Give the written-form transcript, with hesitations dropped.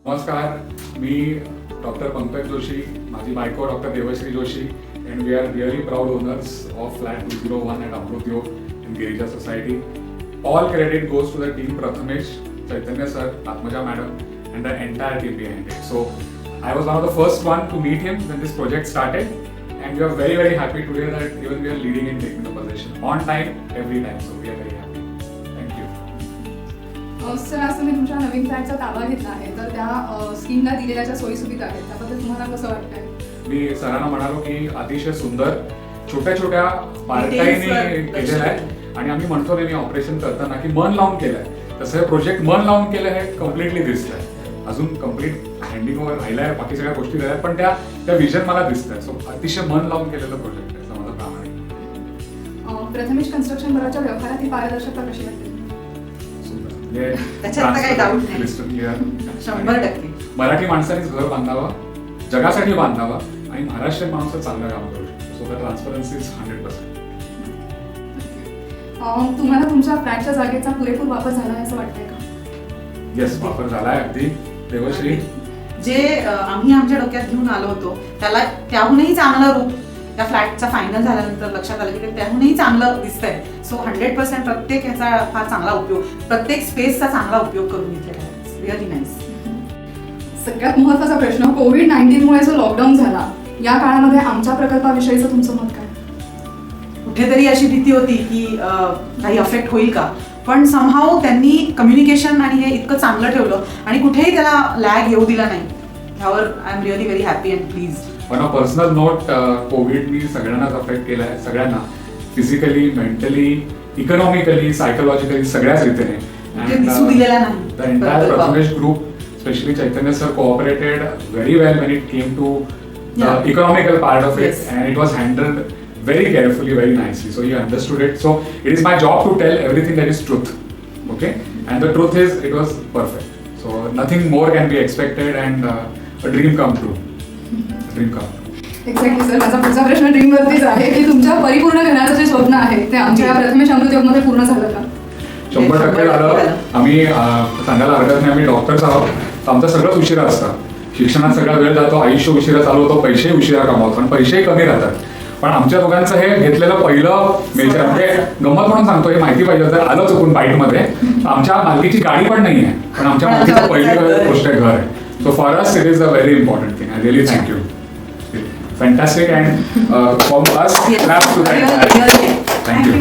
नमस्कार, मी डॉक्टर पंकज जोशी, माझी बायको doctor Devashree Joshi, and we are really proud owners of flat 201 at Amrut Yog in Girija Society. All credit goes to the team Prathamesh, Chaitanya sir, Atmaja madam, and the entire team behind it. So I was one of the first one to meet him when this project started, and we are very very happy today that even we are leading in taking the possession on time every time. So we are very happy. Thank you. Sir, आज तुम्ही तुमच्या नवीन फ्लॅटचा ताबा घेतला आहे, तर त्या स्कीमला दिलेल्या ज्या सोयीसुविधा आहेत त्याबद्दल तुम्हाला कसं वाटतंय? मी सरांना म्हणालो की अतिशय सुंदर छोट्या छोट्या बारकाईने केलेलं आहे आणि आम्ही म्हणतो नेहमी ऑपरेशन करताना की मन लावून केलंय, तसं हे प्रोजेक्ट मन लावून केलं हे कम्प्लिटली दिसतंय. अजून कम्प्लीट हँडिंग ओव्हर राहिलाय, बाकी सगळ्या गोष्टी झाल्या, पण त्या विजन मला दिसतंय. सो अतिशय मन लावून केलेलं प्रोजेक्ट आहे असं माझं प्रामाणिक. प्रथमेश कन्स्ट्रक्शन भराच्या व्यवहारात ही पारदर्शकता कशी वाटते? त्याच्यात काही डाऊट नाही. 100% मराठी माणसानेच घर बांधावं, जगासाठी बांधावं आणि महाराष्ट्रीयन माणूस चांगलं काम करू शकतो. So the transparency is 100%. तुम्हाला तुमच्या फ्लॅटच्या जागेचा पुरेपूर वापर झाला आहे असं वाटतंय का? येस, वापर झालाय अगदी. देवश्री, जे आम्ही आमच्या डोक्यात घेऊन आलो होतो त्याला त्याहूनही चांगलं रूप त्या फ्लॅटचा फायनल झाल्यानंतर लक्षात आलं की ते त्याहूनही चांगलं दिसतंय. सो 100% प्रत्येक ह्याचा फार चांगला उपयोग, प्रत्येक स्पेसचा चांगला उपयोग करून घेतलेला आहे. Really nice. सगळ्यात महत्त्वाचा प्रश्न, कोविड-19 मुळे जो लॉकडाऊन झाला या काळामध्ये आमच्या प्रकल्पाविषयीचं तुमचं मत काय? कुठेतरी अशी भीती होती की काही अफेक्ट होईल का, पण समहाव त्यांनी कम्युनिकेशन आणि हे इतकं चांगलं ठेवलं आणि कुठेही त्याला लॅग येऊ दिला नाही. ह्यावर I am really very happy and please. On a personal note, कोविडनी सगळ्यांनाच अफेक्ट केलाय, सगळ्यांना फिजिकली, मेंटली, इकॉनॉमिकली, सायकोलॉजिकली, सगळ्याच रीतीने. दिसू दिलेला नाही. The entire Prathamesh group, especially Chaitanya sir, cooperated very well when it came to the economical part of it, and it was handled very carefully, very nicely. So he understood it. So it is my job to tell everything that is truth. Okay? And the truth is, it was perfect. So nothing more can be expected, and a dream come true. A dream come true. Exactly sir, माझा पुढचा प्रश्न ड्रीमवरतीच आहे की तुमच्या परिपूर्ण घराचं जे स्वप्न आहे ते आमच्या या प्रथमेश अमृत योगमध्ये पूर्ण झालं का? 100% झालं. आम्ही सांगायला हरकत नाही, आम्ही डॉक्टर्स आहोत, तर आमचं सगळंच उशिरा असतं. शिक्षणात सगळा वेळ जातो, आयुष्य उशिरा चालू होतो, पैसे उशिरा कमावतो, पण पैसेही कमी राहतात. पण आमच्या दोघांचं हे घेतलेलं पहिलं मेजर, म्हणजे गंमत म्हणून सांगतो, हे माहिती पाहिजे तर आलं चुकून बाईटमध्ये. आमच्या मालकीची गाडी पण नाही आहे, पण आमच्या मालकीचं पहिली गोष्ट घर आहे. So for us it is a very important thing. I really thank you. Fantastic, and for us claps to that. Thank you.